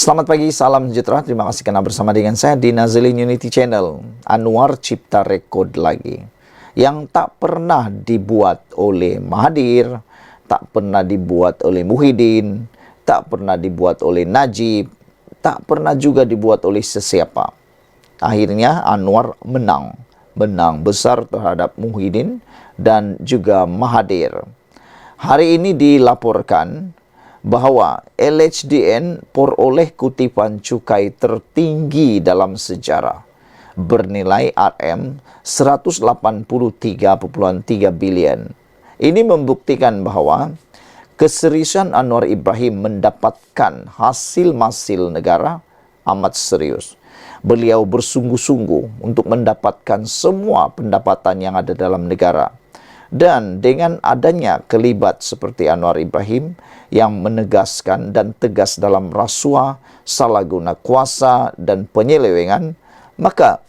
Selamat pagi, salam sejahtera. Terima kasih karena bersama dengan saya di Nazilin Unity Channel. Anwar cipta rekod lagi. Yang tak pernah dibuat oleh Mahathir, tak pernah dibuat oleh Muhyiddin, tak pernah dibuat oleh Najib, tak pernah juga dibuat oleh sesiapa. Akhirnya Anwar menang. Menang besar terhadap Muhyiddin dan juga Mahathir. Hari ini dilaporkan bahwa LHDN peroleh kutipan cukai tertinggi dalam sejarah bernilai RM 183,3 bilion. Ini membuktikan bahwa keseriusan Anwar Ibrahim mendapatkan hasil-hasil negara amat serius. Beliau bersungguh-sungguh untuk mendapatkan semua pendapatan yang ada dalam negara. Dan dengan adanya kelibat seperti Anwar Ibrahim yang menegaskan dan tegas dalam rasuah, salah guna kuasa dan penyelewengan, maka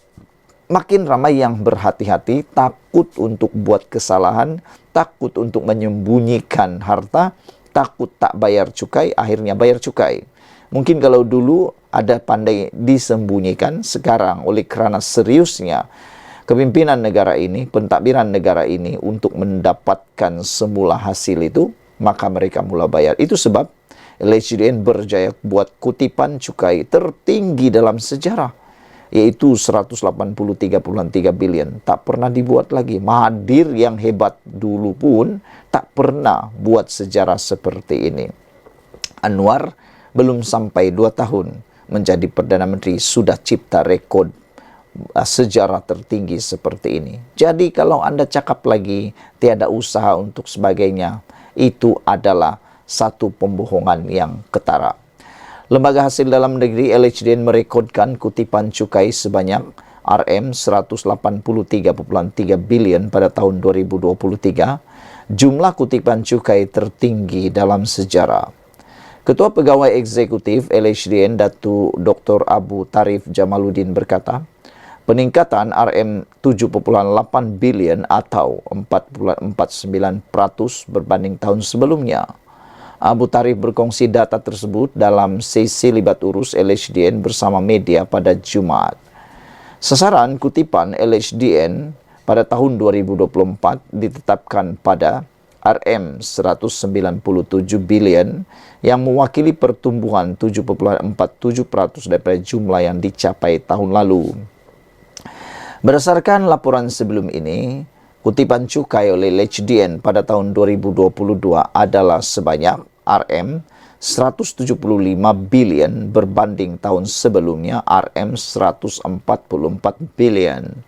makin ramai yang berhati-hati, takut untuk buat kesalahan, takut untuk menyembunyikan harta, takut tak bayar cukai, akhirnya bayar cukai. Mungkin kalau dulu ada pandai disembunyikan, sekarang oleh kerana seriusnya kepimpinan negara ini, pentadbiran negara ini untuk mendapatkan semula hasil itu, maka mereka mula bayar. Itu sebab LHDN berjaya buat kutipan cukai tertinggi dalam sejarah, yaitu 183,3 bilion. Tak pernah dibuat lagi. Mahathir yang hebat dulu pun tak pernah buat sejarah seperti ini. Anwar belum sampai 2 tahun menjadi Perdana Menteri sudah cipta rekod sejarah tertinggi seperti ini. Jadi kalau Anda cakap lagi tiada usaha untuk sebagainya, itu adalah satu pembohongan yang ketara. Lembaga Hasil Dalam Negeri LHDN merekodkan kutipan cukai sebanyak RM 183,3 bilion pada tahun 2023, jumlah kutipan cukai tertinggi dalam sejarah. Ketua Pegawai Eksekutif LHDN Datuk Dr. Abu Tarif Jamaluddin berkata, peningkatan RM 7,8 bilion atau 4,49% berbanding tahun sebelumnya. Abu Tarif berkongsi data tersebut dalam sesi libat urus LHDN bersama media pada Jumaat. Sasaran kutipan LHDN pada tahun 2024 ditetapkan pada RM 197 bilion yang mewakili pertumbuhan 7,47% daripada jumlah yang dicapai tahun lalu. Berdasarkan laporan sebelum ini, kutipan cukai oleh LHDN pada tahun 2022 adalah sebanyak RM 175 bilion berbanding tahun sebelumnya RM 144 bilion.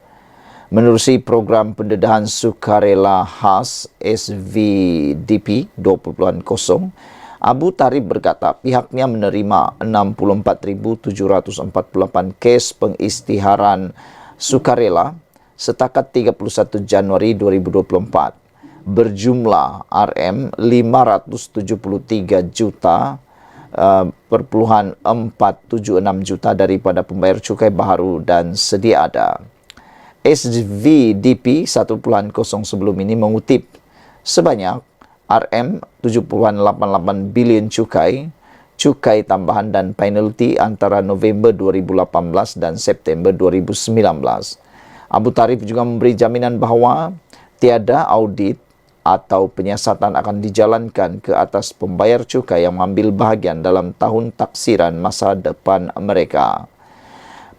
Menerusi program pendedahan sukarela khas SVDP 20.0, Abu Tarif berkata pihaknya menerima 64,748 kes pengisytiharan sukarela setakat 31 Januari 2024 berjumlah RM 573 juta perpuluhan 476 juta daripada pembayar cukai baharu dan sedia ada. SVDP 1.0 sebelum ini mengutip sebanyak RM 7,88 bilion cukai tambahan dan penalti antara November 2018 dan September 2019. Abu Tarif juga memberi jaminan bahawa tiada audit atau penyiasatan akan dijalankan ke atas pembayar cukai yang mengambil bahagian dalam tahun taksiran masa depan mereka.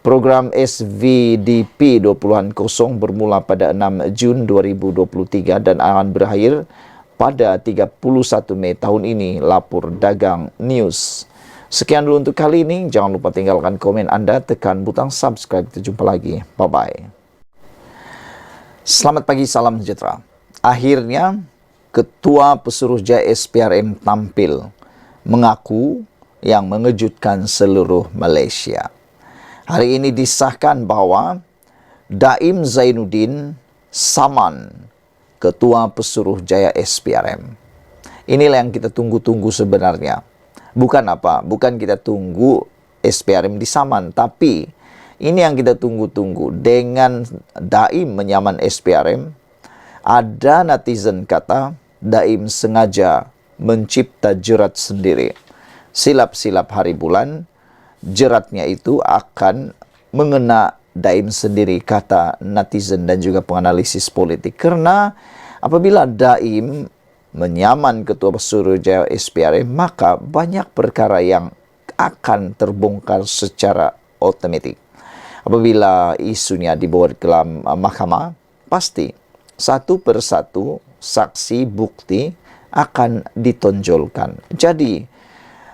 Program SVDP 20.0 bermula pada 6 Jun 2023 dan akan berakhir pada 31 Mei tahun ini, lapor Dagang News. Sekian dulu untuk kali ini. Jangan lupa tinggalkan komen Anda, tekan butang subscribe. Kita jumpa lagi. Bye-bye. Selamat pagi, salam sejahtera. Akhirnya, Ketua Pesuruhjaya SPRM tampil mengaku yang mengejutkan seluruh Malaysia. Hari ini disahkan bahawa Daim Zainuddin saman Ketua Pesuruhjaya SPRM. Inilah yang kita tunggu-tunggu sebenarnya. Bukan apa? Bukan kita tunggu SPRM disaman, tapi ini yang kita tunggu-tunggu. Dengan Daim menyaman SPRM, ada netizen kata Daim sengaja mencipta jerat sendiri. Silap-silap hari bulan, jeratnya itu akan mengena Daim sendiri, kata netizen dan juga penganalisis politik. Karena apabila Daim menyaman Ketua Suruhanjaya SPRM, maka banyak perkara yang akan terbongkar secara otomatis. Apabila isunya dibawa ke dalam mahkamah, pasti satu persatu saksi bukti akan ditonjolkan. Jadi,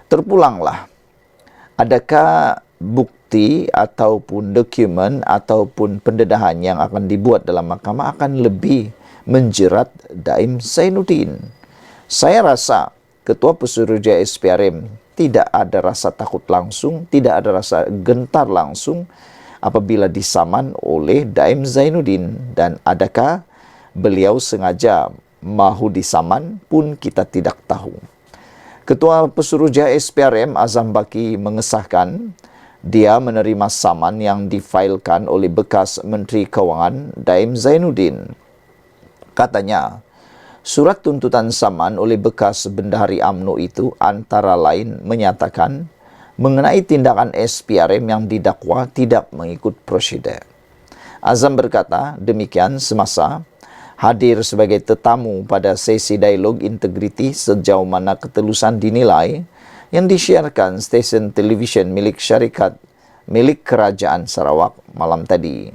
terpulanglah, adakah bukti ataupun dokumen ataupun pendedahan yang akan dibuat dalam mahkamah akan lebih menjerat Daim Zainuddin? Saya rasa Ketua Pesuruhjaya SPRM tidak ada rasa takut langsung, tidak ada rasa gentar langsung apabila disaman oleh Daim Zainuddin. Dan adakah beliau sengaja mahu disaman pun kita tidak tahu. Ketua Pesuruhjaya SPRM Azam Baki mengesahkan dia menerima saman yang difailkan oleh bekas Menteri Keuangan Daim Zainuddin. Katanya, surat tuntutan saman oleh bekas Bendahari UMNO itu antara lain menyatakan mengenai tindakan SPRM yang didakwa tidak mengikut prosedur. Azam berkata demikian semasa hadir sebagai tetamu pada sesi dialog integriti sejauh mana ketelusan dinilai yang disiarkan stesen televisyen milik syarikat milik Kerajaan Sarawak malam tadi.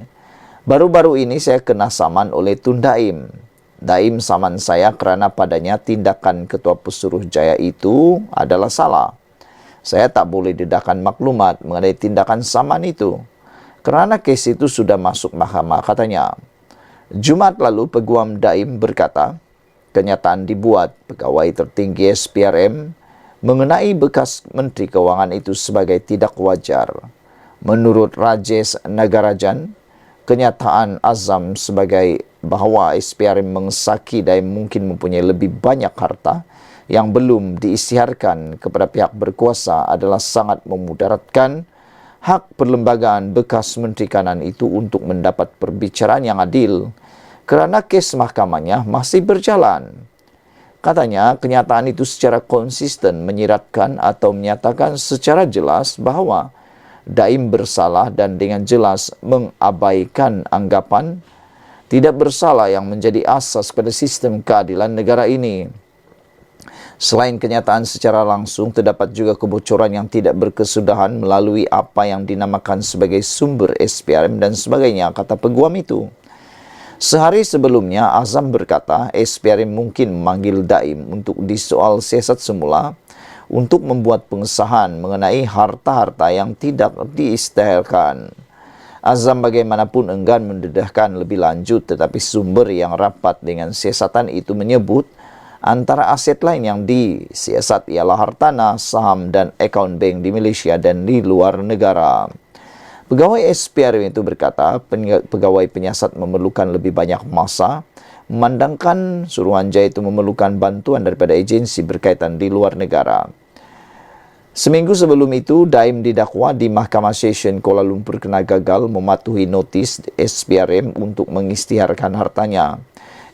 Baru-baru ini saya kena saman oleh Tun Daim. Daim saman saya kerana padanya tindakan Ketua Pesuruhjaya itu adalah salah. Saya tak boleh dedahkan maklumat mengenai tindakan saman itu kerana kes itu sudah masuk mahkamah, katanya. Jumaat lalu Peguam Daim berkata, kenyataan dibuat pegawai tertinggi SPRM mengenai bekas Menteri Keuangan itu sebagai tidak wajar. Menurut Rajesh Nagarajan, kenyataan Azam sebagai bahawa SPRM mengesaki Daim mungkin mempunyai lebih banyak harta yang belum diisytiharkan kepada pihak berkuasa adalah sangat memudaratkan hak perlembagaan bekas Menteri Kanan itu untuk mendapat perbicaraan yang adil kerana kes mahkamahnya masih berjalan. Katanya, kenyataan itu secara konsisten menyiratkan atau menyatakan secara jelas bahawa Daim bersalah dan dengan jelas mengabaikan anggapan tidak bersalah yang menjadi asas pada sistem keadilan negara ini. Selain kenyataan secara langsung, terdapat juga kebocoran yang tidak berkesudahan melalui apa yang dinamakan sebagai sumber SPRM dan sebagainya, kata peguam itu. Sehari sebelumnya, Azam berkata SPRM mungkin memanggil Daim untuk disoal siasat semula untuk membuat pengesahan mengenai harta-harta yang tidak diisytiharkan. Azam bagaimanapun enggan mendedahkan lebih lanjut, tetapi sumber yang rapat dengan siasatan itu menyebut antara aset lain yang disiasat ialah hartanah, saham dan akaun bank di Malaysia dan di luar negara. Pegawai SPRM itu berkata pegawai penyiasat memerlukan lebih banyak masa, memandangkan Suruhanjaya itu memerlukan bantuan daripada agensi berkaitan di luar negara. Seminggu sebelum itu, Daim didakwa di Mahkamah Session Kuala Lumpur kena gagal mematuhi notis SPRM untuk mengisytiharkan hartanya.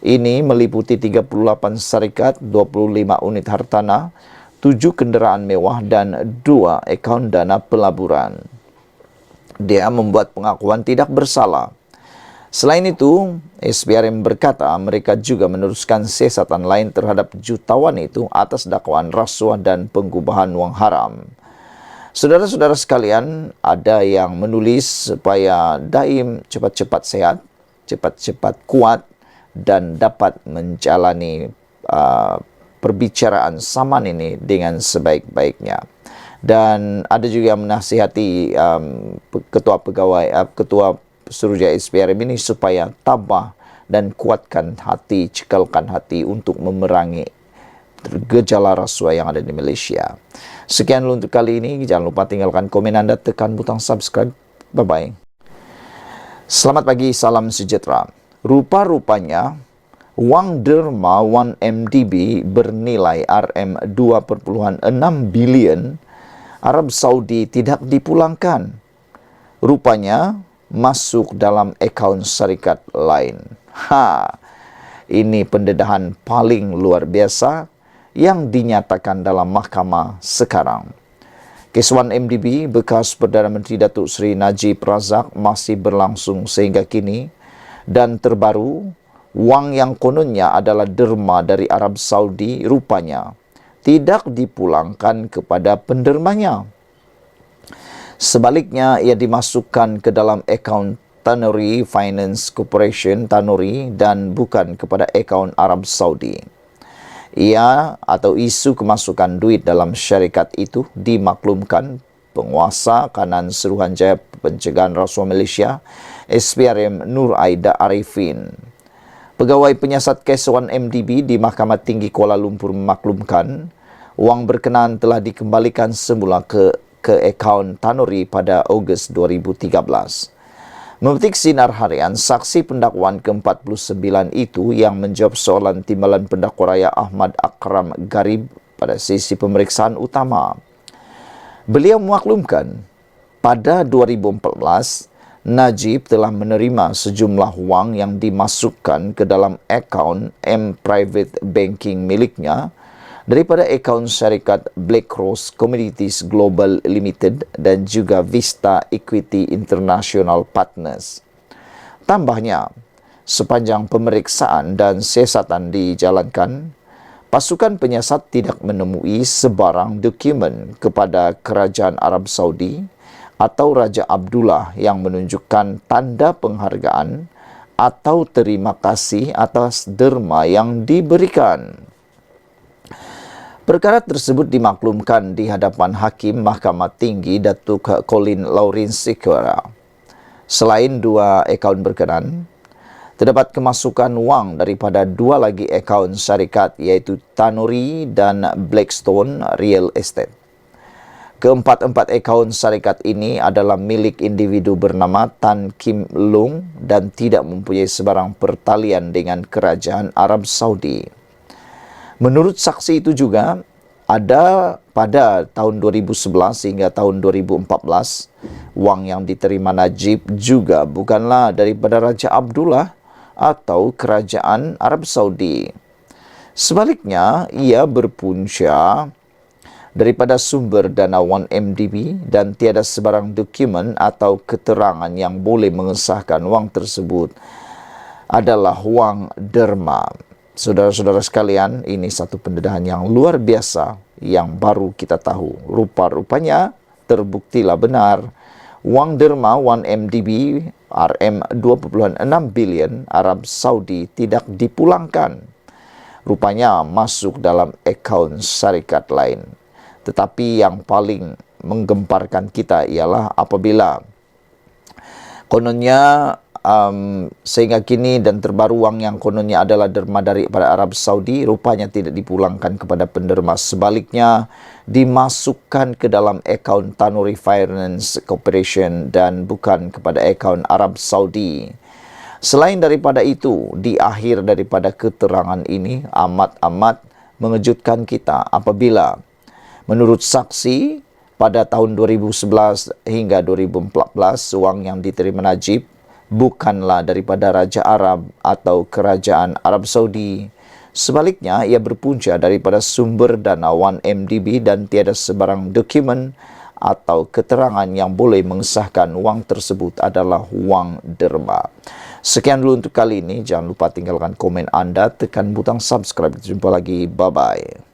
Ini meliputi 38 syarikat, 25 unit hartanah, 7 kenderaan mewah dan 2 akaun dana pelaburan. Dia membuat pengakuan tidak bersalah. Selain itu, SPRM berkata mereka juga meneruskan siasatan lain terhadap jutawan itu atas dakwaan rasuah dan pengubahan wang haram. Saudara-saudara sekalian, ada yang menulis supaya Daim cepat-cepat sehat, cepat-cepat kuat dan dapat menjalani perbicaraan saman ini dengan sebaik-baiknya. Dan ada juga yang menasihati Ketua Pesuruhjaya SPRM ini supaya tabah dan kuatkan hati, cekalkan hati untuk memerangi gejala rasuah yang ada di Malaysia. Sekian dulu untuk kali ini. Jangan lupa tinggalkan komen Anda, tekan butang subscribe. Bye-bye. Selamat pagi, salam sejahtera. Rupa-rupanya, wang derma 1MDB bernilai RM2.6 bilion Arab Saudi tidak dipulangkan. Rupanya masuk dalam akaun syarikat lain. Ini pendedahan paling luar biasa yang dinyatakan dalam mahkamah sekarang. Kes 1MDB bekas Perdana Menteri Datuk Seri Najib Razak masih berlangsung sehingga kini, dan terbaru, wang yang kononnya adalah derma dari Arab Saudi rupanya tidak dipulangkan kepada pendermanya. Sebaliknya, ia dimasukkan ke dalam akaun Tanuri Finance Corporation Tanuri dan bukan kepada akaun Arab Saudi. Ia atau isu kemasukan duit dalam syarikat itu dimaklumkan penguasa kanan Suruhanjaya Pencegahan Rasuah Malaysia, SPRM Nur Aida Arifin. Pegawai penyiasat kes 1MDB di Mahkamah Tinggi Kuala Lumpur memaklumkan wang berkenaan telah dikembalikan semula ke akaun Tanuri pada Ogos 2013. Memetik sinar harian, saksi pendakwaan ke-49 itu yang menjawab soalan timbalan pendakwa raya Ahmad Akram Garib pada sesi pemeriksaan utama. Beliau memaklumkan pada 2014, Najib telah menerima sejumlah wang yang dimasukkan ke dalam akaun M Private Banking miliknya daripada akaun syarikat Black Rose Commodities Global Limited dan juga Vista Equity International Partners. Tambahnya, sepanjang pemeriksaan dan siasatan dijalankan, pasukan penyiasat tidak menemui sebarang dokumen kepada Kerajaan Arab Saudi atau Raja Abdullah yang menunjukkan tanda penghargaan atau terima kasih atas derma yang diberikan. Perkara tersebut dimaklumkan di hadapan Hakim Mahkamah Tinggi Datuk Colin Lawrence Sikora. Selain dua akaun berkenaan, terdapat kemasukan wang daripada dua lagi akaun syarikat iaitu Tanuri dan Blackstone Real Estate. Keempat-empat akaun syarikat ini adalah milik individu bernama Tan Kim Lung dan tidak mempunyai sebarang pertalian dengan Kerajaan Arab Saudi. Menurut saksi itu juga, ada pada tahun 2011 hingga tahun 2014, wang yang diterima Najib juga bukanlah daripada Raja Abdullah atau Kerajaan Arab Saudi. Sebaliknya, ia berpunca daripada sumber dana 1MDB dan tiada sebarang dokumen atau keterangan yang boleh mengesahkan wang tersebut adalah wang derma. Saudara-saudara sekalian, ini satu pendedahan yang luar biasa yang baru kita tahu. Rupa-rupanya terbuktilah benar wang derma 1MDB RM 2.6 bilion Arab Saudi tidak dipulangkan. Rupanya masuk dalam akaun syarikat lain. Tetapi yang paling menggemparkan kita ialah apabila kononnya sehingga kini dan terbaru wang yang kononnya adalah derma daripada Arab Saudi rupanya tidak dipulangkan kepada penderma. Sebaliknya dimasukkan ke dalam akaun Tanuri Finance Corporation dan bukan kepada akaun Arab Saudi. Selain daripada itu, di akhir daripada keterangan ini amat-amat mengejutkan kita apabila menurut saksi pada tahun 2011 hingga 2014 wang yang diterima Najib bukanlah daripada Raja Arab atau Kerajaan Arab Saudi. Sebaliknya, ia berpunca daripada sumber dana 1MDB dan tiada sebarang dokumen atau keterangan yang boleh mengesahkan wang tersebut adalah wang derma. Sekian dulu untuk kali ini. Jangan lupa tinggalkan komen anda, tekan butang subscribe. Jumpa lagi. Bye-bye.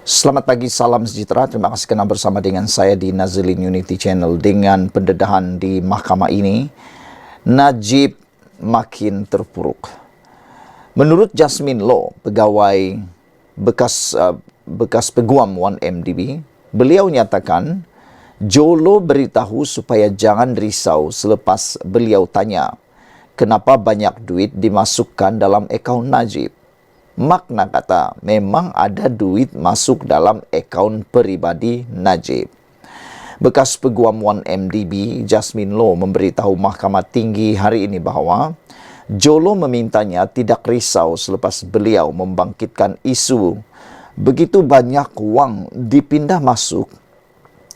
Selamat pagi, salam sejahtera. Terima kasih kerana bersama dengan saya di Nazilin Unity Channel. Dengan pendedahan di mahkamah ini, Najib makin terpuruk. Menurut Jasmine Law, pegawai bekas peguam 1MDB, beliau nyatakan Jolo beritahu supaya jangan risau selepas beliau tanya kenapa banyak duit dimasukkan dalam akaun Najib. Makna kata, memang ada duit masuk dalam akaun peribadi Najib. Bekas peguam 1MDB, Jasmine Law, memberitahu Mahkamah Tinggi hari ini bahawa Jolo memintanya tidak risau selepas beliau membangkitkan isu begitu banyak wang dipindah masuk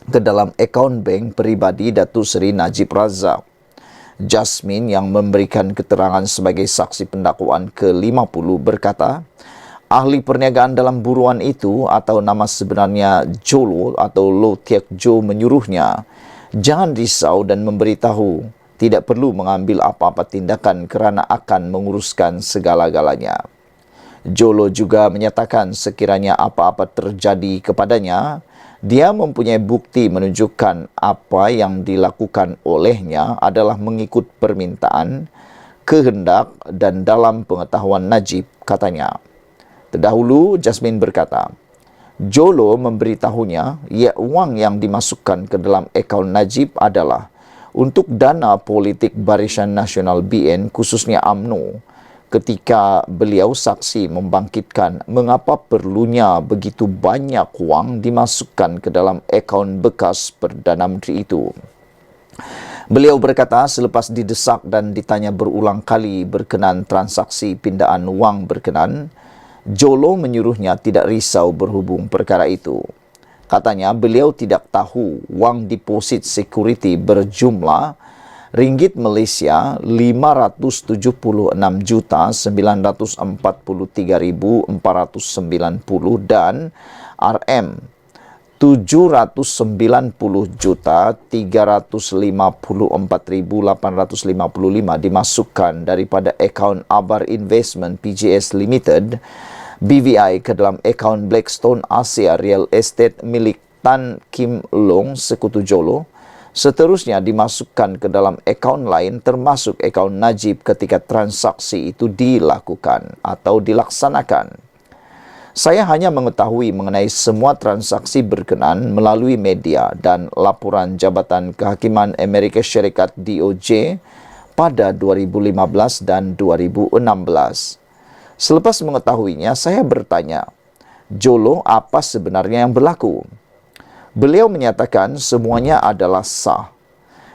ke dalam akaun bank peribadi Datuk Seri Najib Razak. Jasmine yang memberikan keterangan sebagai saksi pendakwaan ke-50 berkata, Ahli perniagaan dalam buruan itu atau nama sebenarnya Jolo atau Lo Tiak Jo menyuruhnya, jangan risau dan memberitahu, tidak perlu mengambil apa-apa tindakan kerana akan menguruskan segala-galanya. Jolo juga menyatakan sekiranya apa-apa terjadi kepadanya, dia mempunyai bukti menunjukkan apa yang dilakukan olehnya adalah mengikut permintaan, kehendak dan dalam pengetahuan Najib, katanya. Terdahulu, Jasmine berkata, Jolo memberitahunya, wang yang dimasukkan ke dalam akaun Najib adalah untuk dana politik Barisan Nasional BN, khususnya UMNO, ketika beliau saksi membangkitkan mengapa perlunya begitu banyak wang dimasukkan ke dalam akaun bekas Perdana Menteri itu. Beliau berkata selepas didesak dan ditanya berulang kali berkenan transaksi pindaan wang berkenan, Jolo menyuruhnya tidak risau berhubung perkara itu. Katanya beliau tidak tahu wang deposit security berjumlah ringgit Malaysia 579,943,490 dan RM 790,354,855 dimasukkan daripada akaun Abar Investment PJS Limited BVI ke dalam akaun Blackstone Asia Real Estate milik Tan Kim Long sekutu Jolo. Seterusnya dimasukkan ke dalam akaun lain termasuk akaun Najib ketika transaksi itu dilakukan atau dilaksanakan. Saya hanya mengetahui mengenai semua transaksi berkenan melalui media dan laporan Jabatan Kehakiman Amerika Syarikat DOJ pada 2015 dan 2016. Selepas mengetahuinya, saya bertanya, Jolo, apa sebenarnya yang berlaku? Beliau menyatakan semuanya adalah sah,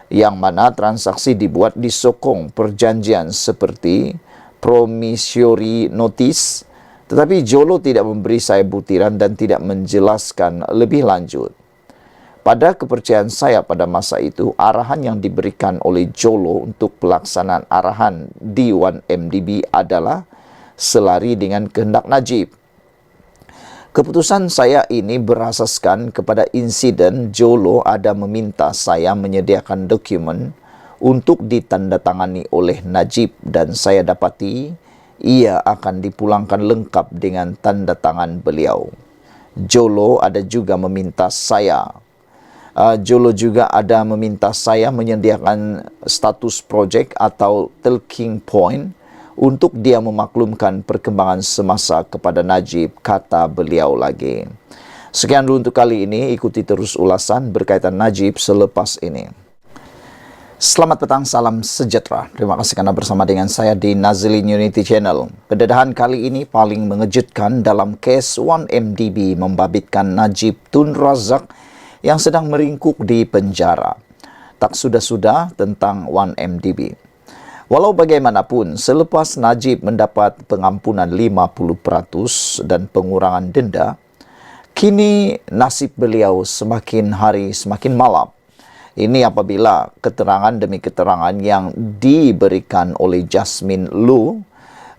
yang mana transaksi dibuat disokong perjanjian seperti promissory notice, tetapi Jolo tidak memberi saya butiran dan tidak menjelaskan lebih lanjut. Pada kepercayaan saya pada masa itu, arahan yang diberikan oleh Jolo untuk pelaksanaan arahan di 1MDB adalah selari dengan kehendak Najib. Keputusan saya ini berasaskan kepada insiden Jolo ada meminta saya menyediakan dokumen untuk ditandatangani oleh Najib dan saya dapati ia akan dipulangkan lengkap dengan tanda tangan beliau. Jolo juga ada meminta saya menyediakan status projek atau talking point untuk dia memaklumkan perkembangan semasa kepada Najib, kata beliau lagi. Sekian dulu untuk kali ini, ikuti terus ulasan berkaitan Najib selepas ini. Selamat petang, salam sejahtera. Terima kasih karena bersama dengan saya di Nazilin Unity Channel. Pendedahan kali ini paling mengejutkan dalam kes 1MDB membabitkan Najib Tun Razak yang sedang meringkuk di penjara. Tak sudah-sudah tentang 1MDB. Walau bagaimanapun, selepas Najib mendapat pengampunan 50% dan pengurangan denda, kini nasib beliau semakin hari semakin malam. Ini apabila keterangan demi keterangan yang diberikan oleh Jasmine Lo,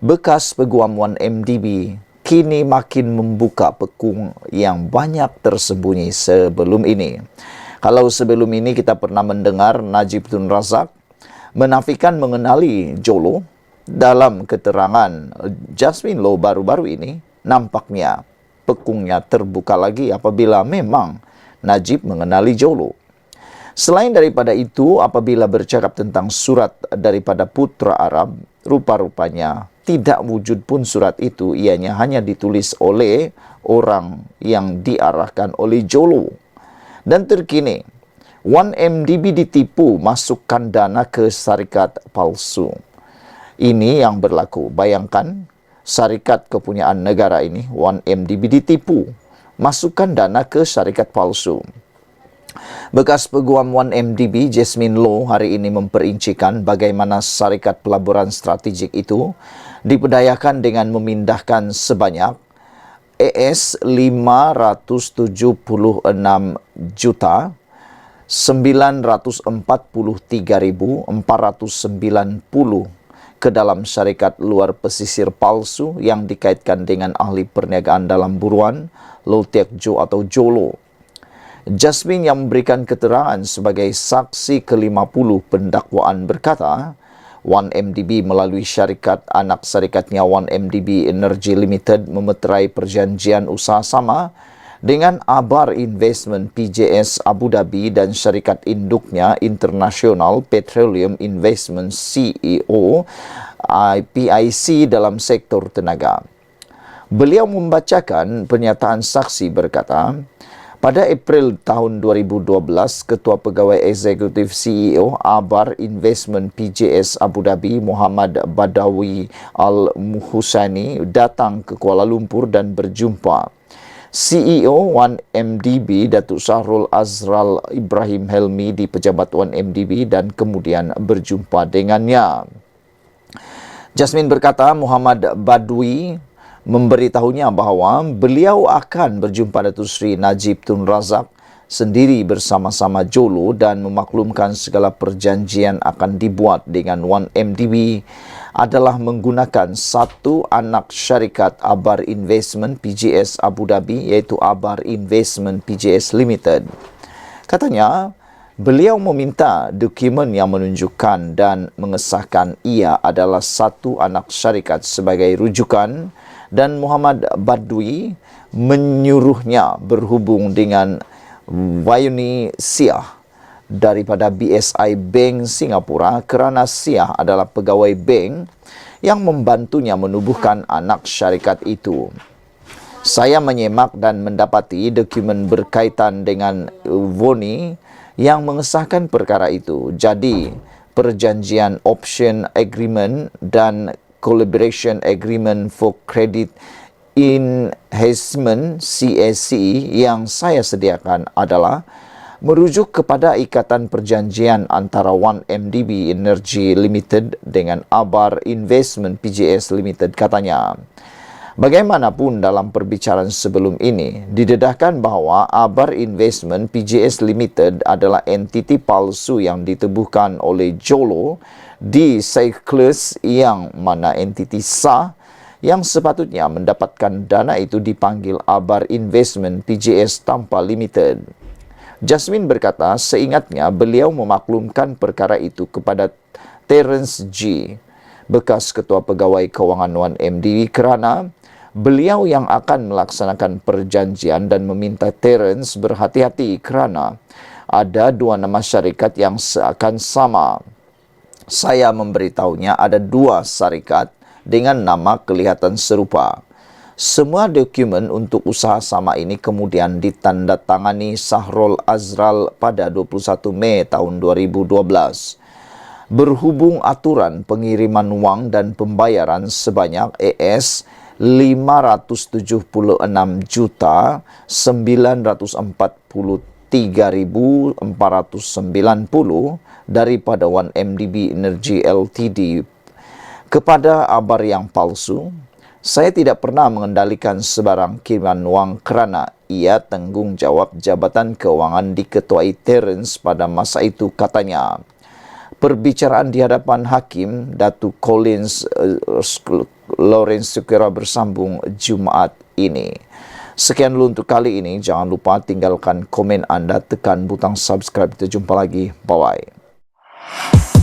bekas peguam 1MDB, kini makin membuka pekung yang banyak tersembunyi sebelum ini. Kalau sebelum ini kita pernah mendengar Najib Tun Razak menafikan mengenali Jolo, dalam keterangan Jasmine Lo baru-baru ini, nampaknya pekungnya terbuka lagi apabila memang Najib mengenali Jolo. Selain daripada itu, apabila bercakap tentang surat daripada Putra Arab, rupa-rupanya tidak wujud pun surat itu, ianya hanya ditulis oleh orang yang diarahkan oleh Jolo. Dan terkini, 1MDB ditipu masukkan dana ke syarikat palsu. Ini yang berlaku. Bayangkan, syarikat kepunyaan negara ini, 1MDB ditipu masukkan dana ke syarikat palsu. Bekas peguam 1MDB, Jasmine Lo, hari ini memperincikan bagaimana syarikat pelaburan strategik itu diberdayakan dengan memindahkan sebanyak AS 576 juta 943.490 ke dalam syarikat luar pesisir palsu yang dikaitkan dengan ahli perniagaan dalam buruan, Low Tech Joe atau Jolo. Jasmine yang memberikan keterangan sebagai saksi ke-50 pendakwaan berkata, 1MDB melalui syarikat anak syarikatnya 1MDB Energy Limited memeterai perjanjian usaha sama dengan Abar Investment PJS Abu Dhabi dan syarikat induknya International Petroleum Investment CEO PIC dalam sektor tenaga. Beliau membacakan pernyataan saksi berkata, pada April tahun 2012, Ketua Pegawai Eksekutif CEO Abar Investment PJS Abu Dhabi Muhammad Badawi Al-Muhusani datang ke Kuala Lumpur dan berjumpa CEO 1MDB Datuk Syahrul Azral Ibrahim Helmi di pejabat 1MDB dan kemudian berjumpa dengannya. Jasmine berkata Muhammad Badwi memberitahunya bahawa beliau akan berjumpa Datuk Seri Najib Tun Razak sendiri bersama-sama Jolo dan memaklumkan segala perjanjian akan dibuat dengan 1MDB adalah menggunakan satu anak syarikat Abar Investment PJS Abu Dhabi iaitu Abar Investment PJS Limited. Katanya, beliau meminta dokumen yang menunjukkan dan mengesahkan ia adalah satu anak syarikat sebagai rujukan dan Muhammad Badwi menyuruhnya berhubung dengan Wayuni Siah daripada BSI Bank Singapura kerana Siah adalah pegawai bank yang membantunya menubuhkan anak syarikat itu. Saya menyemak dan mendapati dokumen berkaitan dengan Woni yang mengesahkan perkara itu. Jadi, perjanjian option agreement dan Collaboration Agreement for Credit Enhancement CAC yang saya sediakan adalah merujuk kepada ikatan perjanjian antara 1MDB Energy Limited dengan Abar Investment PJS Limited, katanya. Bagaimanapun dalam perbicaraan sebelum ini, didedahkan bahawa Abar Investment PJS Limited adalah entiti palsu yang ditubuhkan oleh Jolo di Cyclus yang mana entiti sah yang sepatutnya mendapatkan dana itu dipanggil Abar Investment PJS tanpa limited. Jasmine berkata, seingatnya beliau memaklumkan perkara itu kepada Terence G, bekas Ketua Pegawai Kewangan 1MDB kerana beliau yang akan melaksanakan perjanjian dan meminta Terence berhati-hati kerana ada dua nama syarikat yang seakan sama. Saya memberitahunya ada dua syarikat dengan nama kelihatan serupa. Semua dokumen untuk usaha sama ini kemudian ditandatangani Syahrul Azral pada 21 Mei tahun 2012. Berhubung aturan pengiriman wang dan pembayaran sebanyak AS 579,943,490 daripada 1MDB Energy Ltd kepada Abar yang palsu. Saya tidak pernah mengendalikan sebarang kiriman wang kerana ia tanggungjawab Jabatan Kewangan diketuai Terence pada masa itu, katanya. Perbicaraan di hadapan Hakim Datuk Collins Lawrence Sukira bersambung Jumaat ini. Sekian dulu untuk kali ini. Jangan lupa tinggalkan komen anda, tekan butang subscribe. Kita jumpa lagi. Bye-bye.